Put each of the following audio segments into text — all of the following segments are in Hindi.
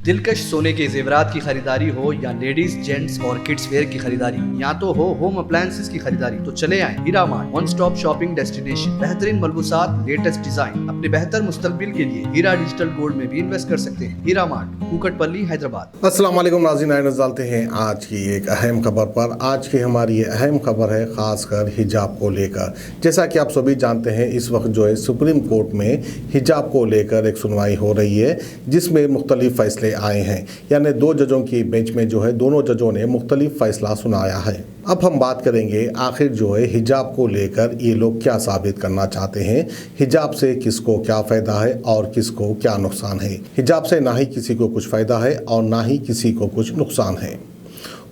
दिलकश सोने के जेवरात की खरीदारी हो या लेडीज जेंट्स और किड्स वेयर की खरीदारी, या तो हो होम अप्लायंसेस की खरीदारी, तो चले आए Heera mart, one stop shopping destination. बेहतरीन मलबूसात, लेटेस्ट डिजाइन, अपने बेहतर मुस्तकबिल के लिए हीरा डिजिटल गोल्ड में भी इन्वेस्ट कर सकते हैं। हीरा मार्ट, कुकटपल्ली, हैदराबाद। अस्सलाम वालेकुम नाज़रीन, आइए डालते हैं आज की एक अहम खबर पर। आज की हमारी ये अहम खबर है खासकर हिजाब को लेकर। जैसा कि आप सभी जानते हैं, इस वक्त जो है सुप्रीम कोर्ट में हिजाब को लेकर एक सुनवाई हो रही है, जिसमें मुख्तलिफ फैसले आए हैं। यानी दो जजों की बेंच में जो है दोनों जजों ने मुख्तलिफ फैसला सुनाया है। अब हम बात करेंगे आखिर जो है हिजाब को लेकर ये लोग क्या साबित करना चाहते हैं, हिजाब से किसको क्या फ़ायदा है और किसको क्या नुकसान है। हिजाब से ना ही किसी को कुछ फ़ायदा है और ना ही किसी को कुछ नुकसान है।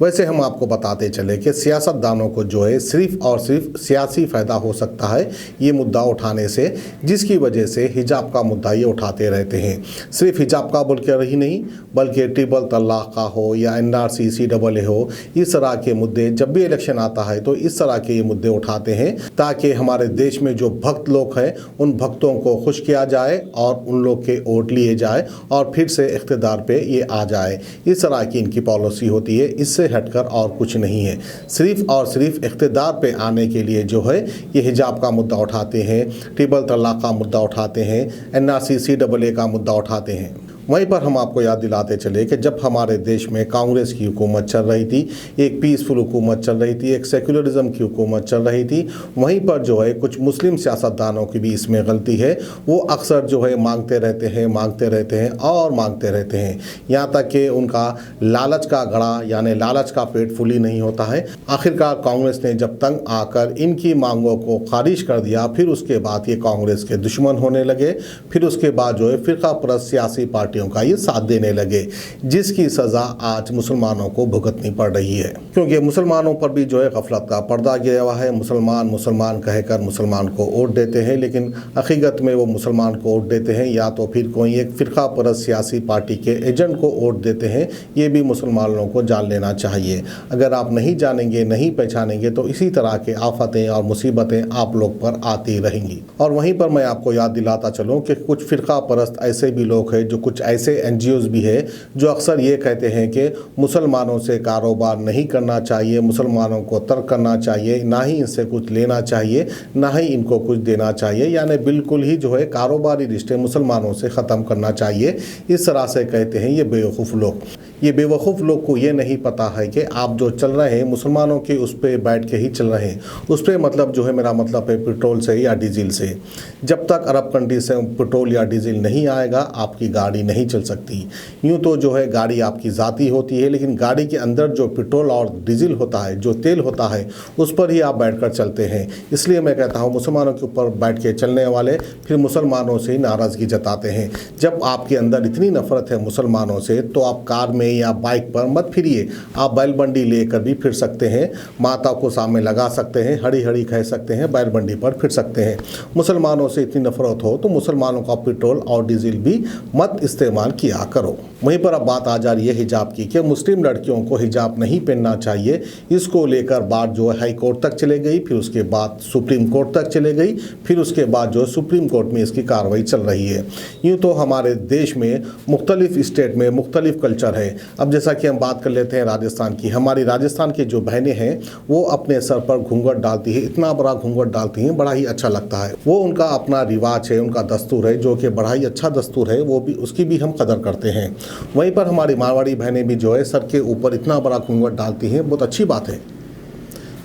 वैसे हम आपको बताते चले कि सियासतदानों को जो है सिर्फ़ और सिर्फ सियासी फ़ायदा हो सकता है ये मुद्दा उठाने से, जिसकी वजह से हिजाब का मुद्दा ये उठाते रहते हैं। सिर्फ हिजाब का बोल कर ही नहीं, बल्कि ट्रिपल तलाक का हो या NRC CAA हो, इस तरह के मुद्दे जब भी इलेक्शन आता है तो इस तरह के ये मुद्दे उठाते हैं, ताकि हमारे देश में जो भक्त लोग हैं उन भक्तों को खुश किया जाए और उन लोग के वोट लिए जाए और फिर से इख्तिदार पे ये आ जाए। इस तरह की इनकी पॉलिसी होती है, इससे हटकर और कुछ नहीं है। सिर्फ और सिर्फ इख्तिदार पे आने के लिए जो है ये हिजाब का मुद्दा उठाते हैं, ट्रिपल तलाक का मुद्दा उठाते हैं, NRC CAA का मुद्दा उठाते हैं। वहीं पर हम आपको याद दिलाते चले कि जब हमारे देश में कांग्रेस की हुकूमत चल रही थी, एक पीसफुल हुकूमत चल रही थी, एक सेकुलरिज्म की हुकूमत चल रही थी, वहीं पर जो है कुछ मुस्लिम सियासतदानों की भी इसमें गलती है। वो अक्सर जो है मांगते रहते हैं और मांगते रहते हैं, यहाँ तक कि उनका लालच का घड़ा यानी लालच का पेट फुली नहीं होता है। आखिरकार कांग्रेस ने जब तंग आकर इनकी मांगों को खारिज कर दिया, फिर उसके बाद ये कांग्रेस के दुश्मन होने लगे। फिर उसके बाद जो है फ़िरका परस्त सियासी पार्टी का ये साथ देने लगे, जिसकी सज़ा आज मुसलमानों को भुगतनी पड़ रही है। क्योंकि मुसलमानों पर भी जो है गफलत का पर्दा गिरा हुआ है। मुसलमान कहकर मुसलमान को वोट देते हैं, लेकिन हकीकत में वो मुसलमान को वोट देते हैं या तो फिर कोई एक फ़िरका परस्त सियासी पार्टी के एजेंट को वोट देते हैं। ये भी मुसलमानों को जान लेना चाहिए। अगर आप नहीं जानेंगे, नहीं पहचानेंगे, तो इसी तरह के आफतें और मुसीबतें आप लोग पर आती रहेंगी। और वहीं पर मैं आपको याद दिलाता चलूँ कि कुछ फ़िरका परस्त ऐसे भी लोग हैं, जो कुछ ऐसे NGOs भी है जो अक्सर ये कहते हैं कि मुसलमानों से कारोबार नहीं करना चाहिए, मुसलमानों को तर्क करना चाहिए, ना ही इनसे कुछ लेना चाहिए, ना ही इनको कुछ देना चाहिए। यानी बिल्कुल ही जो है कारोबारी रिश्ते मुसलमानों से ख़त्म करना चाहिए। इस तरह से कहते हैं ये बेवकूफ़ लोग। ये बेवकूफ़ लोग को ये नहीं पता है कि आप जो चल रहे हैं मुसलमानों के उस पर बैठ के ही चल रहे हैं। उस पर मतलब जो है, मेरा मतलब है पेट्रोल से या डीजल से। जब तक अरब कंट्री से पेट्रोल या डीजल नहीं आएगा, आपकी गाड़ी नहीं चल सकती। यूँ तो जो है गाड़ी आपकी ज़ाती होती है, लेकिन गाड़ी के अंदर जो पेट्रोल और डीजल होता है, जो तेल होता है, उस पर ही आप बैठकर चलते हैं। इसलिए मैं कहता हूँ मुसलमानों के ऊपर बैठ के चलने वाले फिर मुसलमानों से ही नाराज़गी जताते हैं। जब आपके अंदर इतनी नफ़रत है मुसलमानों से, तो आप कार में या बाइक पर मत फिरिए। आप बैलबंडी लेकर भी फिर सकते हैं, माता को सामने लगा सकते हैं, हड़ी हड़ी कह सकते हैं, बैलबंडी पर फिर सकते हैं। मुसलमानों से इतनी नफ़रत हो तो मुसलमानों का पेट्रोल और डीजल भी मत इस्तेमाल किया करो। वहीं पर अब बात आ जा रही है हिजाब की कि मुस्लिम लड़कियों को हिजाब नहीं पहनना चाहिए। इसको लेकर बात जो है हाई कोर्ट तक चले गई, फिर उसके बाद सुप्रीम कोर्ट तक चले गई, फिर उसके बाद जो सुप्रीम कोर्ट में इसकी कार्रवाई चल रही है। यूँ तो हमारे देश में मुख्तलिफ स्टेट में मुख्तलिफ कल्चर है। अब जैसा कि हम बात कर लेते हैं राजस्थान की, हमारी राजस्थान की जो बहनें हैं वो अपने सर पर घूंघट डालती है, इतना बड़ा घूंघट डालती हैं, बड़ा ही अच्छा लगता है। वो उनका अपना रिवाज है, उनका दस्तूर है, जो कि बड़ा ही अच्छा दस्तूर है, वो भी उसकी भी हम कदर करते हैं। वहीं पर हमारी मारवाड़ी बहनें भी जो है सर के ऊपर इतना बड़ा घूंघट डालती हैं, बहुत अच्छी बात है,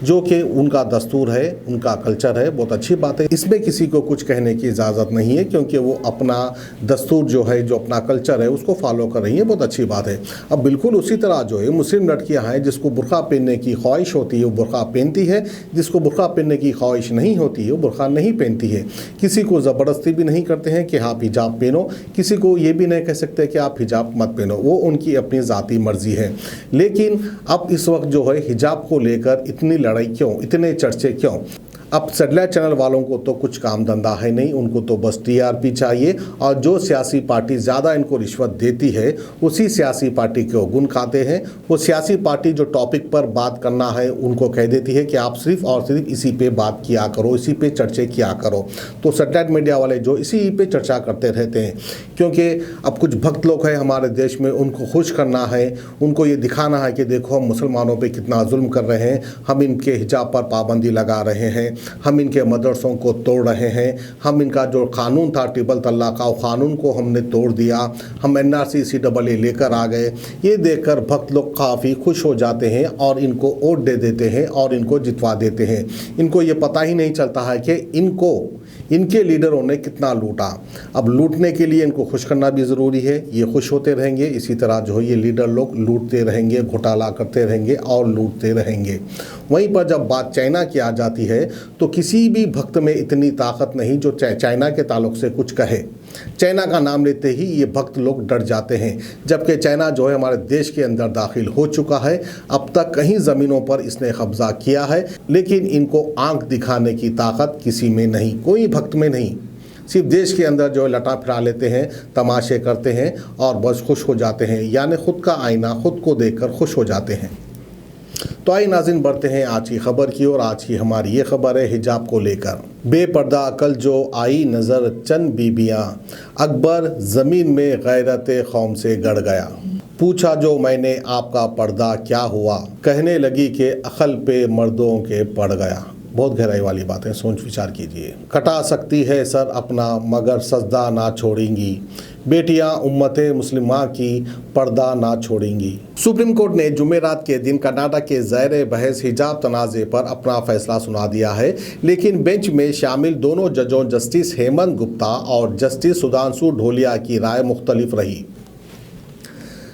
जो कि उनका दस्तूर है, उनका कल्चर है, बहुत अच्छी बात है। इसमें किसी को कुछ कहने की इजाज़त नहीं है, क्योंकि वो अपना दस्तूर जो है, जो अपना कल्चर है, उसको फॉलो कर रही है, बहुत अच्छी बात है। अब बिल्कुल उसी तरह जो है मुस्लिम लड़कियां हैं, जिसको बुर्का पहनने की ख्वाहिश होती है वो बुर्का पहनती है, जिसको बुर्का पहनने की ख्वाहिश नहीं होती है वो बुर्का नहीं पहनती है। किसी को ज़बरदस्ती भी नहीं करते हैं कि आप हिजाब पहनो, किसी को ये भी नहीं कह सकते कि आप हिजाब मत पहनो, वो उनकी अपनी ज़ाती मर्ज़ी है। लेकिन अब इस वक्त जो है हिजाब को लेकर इतनी लड़ाई क्यों, इतने चर्चे क्यों? अब सैटेलाइट चैनल वालों को तो कुछ काम धंधा है नहीं, उनको तो बस टीआरपी चाहिए और जो सियासी पार्टी ज़्यादा इनको रिश्वत देती है उसी सियासी पार्टी के गुण खाते हैं। वो सियासी पार्टी जो टॉपिक पर बात करना है उनको कह देती है कि आप सिर्फ और सिर्फ इसी पे बात किया करो, इसी पे चर्चा किया करो। तो सैटेलाइट मीडिया वाले जो इसी पे चर्चा करते रहते हैं, क्योंकि अब कुछ भक्त लोग हैं हमारे देश में, उनको खुश करना है, उनको ये दिखाना है कि देखो हम मुसलमानों पे कितना जुल्म कर रहे हैं, हम इनके हिजाब पर पाबंदी लगा रहे हैं, हम इनके मदरसों को तोड़ रहे हैं, हम इनका जो कानून था ट्रिपल तलाक का कानून को हमने तोड़ दिया, हम NRC CAA लेकर आ गए। ये देखकर भक्त लोग काफ़ी खुश हो जाते हैं और इनको वोट दे देते हैं और इनको जितवा देते हैं। इनको ये पता ही नहीं चलता है कि इनके लीडरों ने कितना लूटा। अब लूटने के लिए इनको खुश करना भी ज़रूरी है, ये खुश होते रहेंगे, इसी तरह जो है ये लीडर लोग लूटते रहेंगे, घोटाला करते रहेंगे और लूटते रहेंगे। वहीं पर जब बात चाइना की आ जाती है तो किसी भी भक्त में इतनी ताकत नहीं जो चाइना के ताल्लुक से कुछ कहे। चाइना का नाम लेते ही ये भक्त लोग डर जाते हैं, जबकि चाइना जो है हमारे देश के अंदर दाखिल हो चुका है। अब तक कहीं ज़मीनों पर इसने कब्जा किया है, लेकिन इनको आंख दिखाने की ताकत किसी में नहीं, कोई भक्त में नहीं। सिर्फ देश के अंदर जो है लटा फिरा लेते हैं, तमाशे करते हैं और बस खुश हो जाते हैं, यानी खुद का आईना खुद को देखकर खुश हो जाते हैं। तो आइए नाज़रीन बढ़ते हैं आज की खबर की और आज की हमारी ये खबर है हिजाब को लेकर। बेपर्दा अकल जो आई नज़र चंद बीबियाँ, अकबर ज़मीन में गैरत कौम से गड़ गया। पूछा जो मैंने आपका पर्दा क्या हुआ, कहने लगी कि अकल पे मर्दों के पड़ गया। बहुत गहराई वाली बातें, सोच विचार कीजिए। कटा सकती है सर अपना मगर सजदा ना छोड़ेंगी, बेटियां उम्मते मुस्लिमा की पर्दा ना छोड़ेंगी। सुप्रीम कोर्ट ने जुमेरात के दिन कर्नाटक के ज़ैर बहस हिजाब तनाज़े पर अपना फैसला सुना दिया है, लेकिन बेंच में शामिल दोनों जजों जस्टिस हेमंत गुप्ता और जस्टिस सुधांशु ढोलिया की राय मुख्तलिफ रही।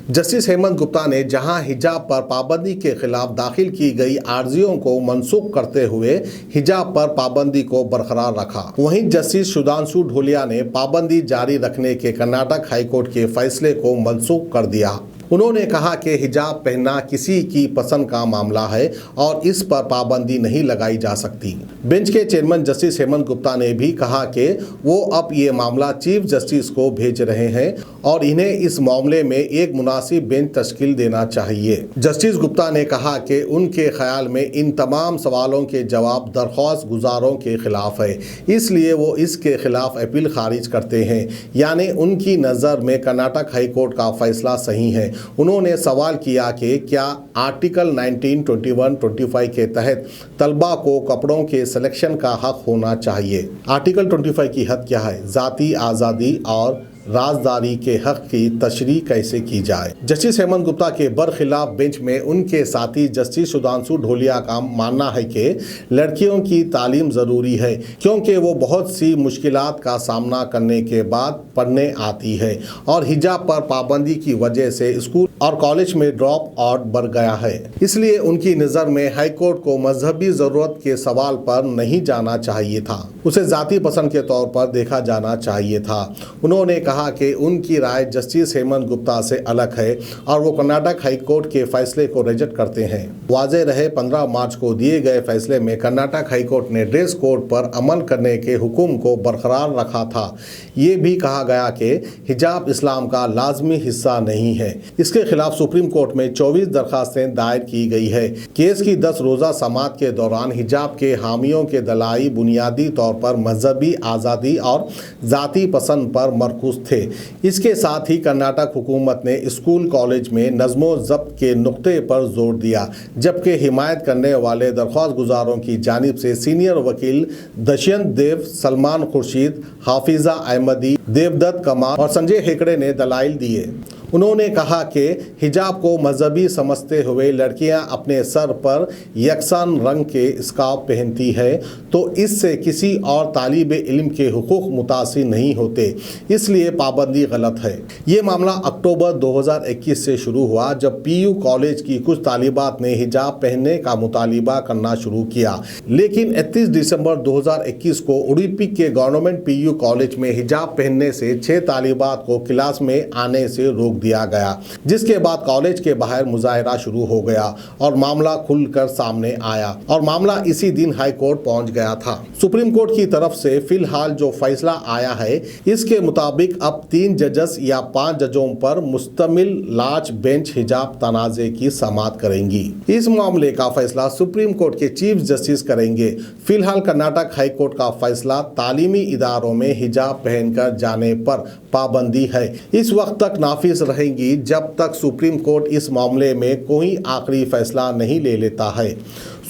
जस्टिस हेमंत गुप्ता ने जहां हिजाब पर पाबंदी के खिलाफ दाखिल की गई आर्जियों को मनसूख करते हुए हिजाब पर पाबंदी को बरकरार रखा, वहीं जस्टिस सुधांशु ढोलिया ने पाबंदी जारी रखने के कर्नाटक हाईकोर्ट के फैसले को मनसूख कर दिया। उन्होंने कहा कि हिजाब पहनना किसी की पसंद का मामला है और इस पर पाबंदी नहीं लगाई जा सकती। बेंच के चेयरमैन जस्टिस हेमंत गुप्ता ने भी कहा कि वो अब ये मामला चीफ जस्टिस को भेज रहे हैं और इन्हें इस मामले में एक मुनासिब बेंच तश्कील देना चाहिए। जस्टिस गुप्ता ने कहा कि उनके ख्याल में इन तमाम सवालों के जवाब दरख्वास्त गुजारों के खिलाफ है, इसलिए वो इसके खिलाफ अपील खारिज करते हैं, यानी उनकी नज़र में कर्नाटक हाईकोर्ट का फैसला सही है। उन्होंने सवाल किया कि क्या आर्टिकल 19, 21, 25 के तहत तलबा को कपड़ों के सिलेक्शन का हक होना चाहिए। आर्टिकल 25 की हद क्या है? ज़ाती आज़ादी और राजदारी के हक की तशरीह कैसे की जाए। जस्टिस हेमंत गुप्ता के बरखिलाफ बेंच में उनके साथी जस्टिस सुधांशु ढोलिया का मानना है कि लड़कियों की तालीम ज़रूरी है, क्योंकि वो बहुत सी मुश्किलात का सामना करने के बाद पढ़ने आती है और हिजाब पर पाबंदी की वजह से स्कूल और कॉलेज में ड्रॉप आउट बढ़ गया है। इसलिए उनकी नज़र में हाईकोर्ट को मजहबी ज़रूरत के सवाल पर नहीं जाना चाहिए था, उसे ज़ाती पसंद के तौर पर देखा जाना चाहिए था। उन्होंने कहा कि उनकी राय जस्टिस हेमंत गुप्ता से अलग है और वो कर्नाटक हाईकोर्ट के फैसले को रिजेक्ट करते हैं। वाज़ेह रहे 15 मार्च को दिए गए फैसले में कर्नाटक हाईकोर्ट ने ड्रेस कोड पर अमल करने के हुक्म को बरकरार रखा था। ये भी कहा गया कि हिजाब इस्लाम का लाजमी हिस्सा नहीं है। इसके खिलाफ सुप्रीम कोर्ट में 24 दरखास्तें दायर की गई है। केस की 10 रोज़ा समाअत के दौरान हिजाब के हामियों के दलाई बुनियादी तौर पर मजहबी आज़ादी और ज़ाती पसंद पर मरकूज थे। इसके साथ ही कर्नाटक हुकूमत ने स्कूल कॉलेज में नज़्मो ज़ब्त के नुक्ते पर जोर दिया, जबकि हिमायत करने वाले दरख्वास्त गुजारों की जानिब से सीनियर वकील दशयंत देव, सलमान खुर्शीद, हाफिजा अहमदी, देवदत्त कमाल और संजय हेगड़े ने दलाइल दिए। उन्होंने कहा कि हिजाब को मजहबी समझते हुए लड़कियां अपने सर पर यकसान रंग के स्कार्फ पहनती है तो इससे किसी और तालिब इल्म के हुकूक मुतासिर नहीं होते, इसलिए पाबंदी गलत है। ये मामला अक्टूबर 2021 से शुरू हुआ जब PU कॉलेज की कुछ तालिबात ने हिजाब पहनने का मुतालिबा करना शुरू किया, लेकिन 31 दिसंबर 2021 को उडुपी के गवर्नमेंट PU कॉलेज में हिजाब पहनने से 6 तालिबात को क्लास में आने से रोक दिया गया, जिसके बाद कॉलेज के बाहर मुजाहरा शुरू हो गया और मामला खुलकर सामने आया और मामला इसी दिन हाई कोर्ट पहुंच गया था। सुप्रीम कोर्ट की तरफ से फिलहाल जो फैसला आया है, इसके मुताबिक अब 3 जजेस या 5 जजों पर मुश्तमिल लार्ज बेंच हिजाब तनाज़े की समाअत करेंगी। इस मामले का फैसला सुप्रीम कोर्ट के चीफ जस्टिस करेंगे। फिलहाल कर्नाटक हाई कोर्ट का फैसला तालीमी इदारों में हिजाब पहनकर जाने पर पाबंदी है इस वक्त तक नाफिज रहेंगी जब तक सुप्रीम कोर्ट इस मामले में कोई आखिरी फैसला नहीं ले लेता है।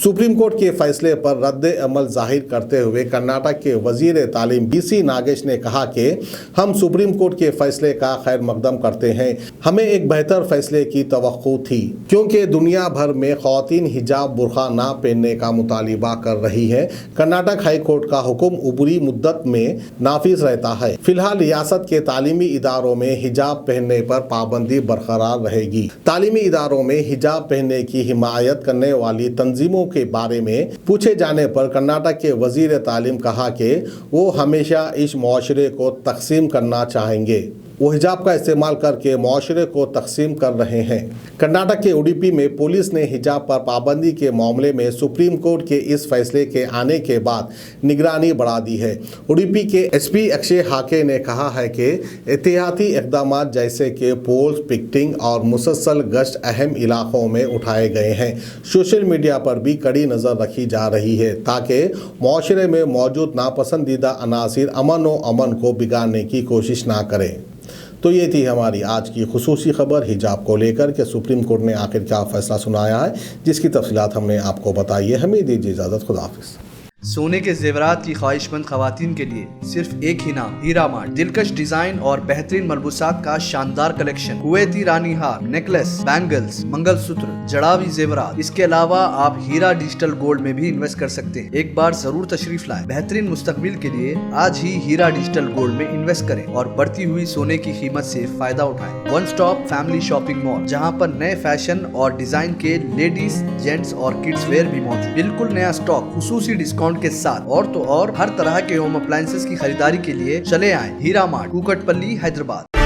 सुप्रीम कोर्ट के फैसले पर रद्द अमल जाहिर करते हुए कर्नाटक के वजीर तालीम BC नागेश ने कहा कि हम सुप्रीम कोर्ट के फैसले का खैर मकदम करते हैं। हमें एक बेहतर फैसले की तवक्को थी, क्योंकि दुनिया भर में खवातीन हिजाब बुर्का ना पहनने का मुतालिबा कर रही है। कर्नाटक हाई कोर्ट का हुक्म उबरी मुद्दत में नाफिज रहता है। फिलहाल रियासत के तालीमी इदारों में हिजाब पहनने पर पाबंदी बरकरार रहेगी। तालीमी इदारों में हिजाब पहनने की हिमायत करने वाली तंजीमों के बारे में पूछे जाने पर कर्नाटक के वजीर तालीम कहा कि वो हमेशा इस मुआशरे को तकसीम करना चाहेंगे। वो हिजाब का इस्तेमाल करके मुआशरे को तकसीम कर रहे हैं। कर्नाटक के उडुपी में पुलिस ने हिजाब पर पाबंदी के मामले में सुप्रीम कोर्ट के इस फैसले के आने के बाद निगरानी बढ़ा दी है। उडुपी के SP अक्षय हाके ने कहा है कि एहतियाती इक़दाम जैसे कि पोल्स पिकेटिंग और मुसलसल गश्त अहम इलाकों में उठाए गए हैं। सोशल मीडिया पर भी कड़ी नज़र रखी जा रही है ताकि मुआशरे में मौजूद नापसंदीदा अनासिर अमन को बिगाड़ने की कोशिश ना करें। तो ये थी हमारी आज की खुसूसी खबर हिजाब को लेकर के सुप्रीम कोर्ट ने आखिर क्या फैसला सुनाया है, जिसकी तफसीलात हमने आपको बताई है। हमें दीजिए इजाज़त, खुदा हाफिज़। सोने के जेवरात की ख्वाहिशमंद खवातीन के लिए सिर्फ एक ही नाम, हीरा मार्ट। दिलकश डिजाइन और बेहतरीन मलबूसात का शानदार कलेक्शन, कुवैती रानी हार, नेकलेस, बैंगल्स, मंगलसूत्र, जड़ावी जेवरात। इसके अलावा आप हीरा डिजिटल गोल्ड में भी इन्वेस्ट कर सकते हैं। एक बार जरूर तशरीफ लाएं। बेहतरीन मुस्तकबिल के लिए आज ही हीरा डिजिटल गोल्ड में इन्वेस्ट करें और बढ़ती हुई सोने की कीमत से फायदा उठाएं। One stop family shopping mall, जहां पर नए फैशन और डिजाइन के लेडीज, जेंट्स और किड्स वेयर भी मौजूद। बिल्कुल नया स्टॉक, खुसूसी डिस्काउंट के साथ। और तो और हर तरह के होम अप्लायंसेस की खरीदारी के लिए चले आए हीरा मार्ट, कुकटपल्ली, हैदराबाद।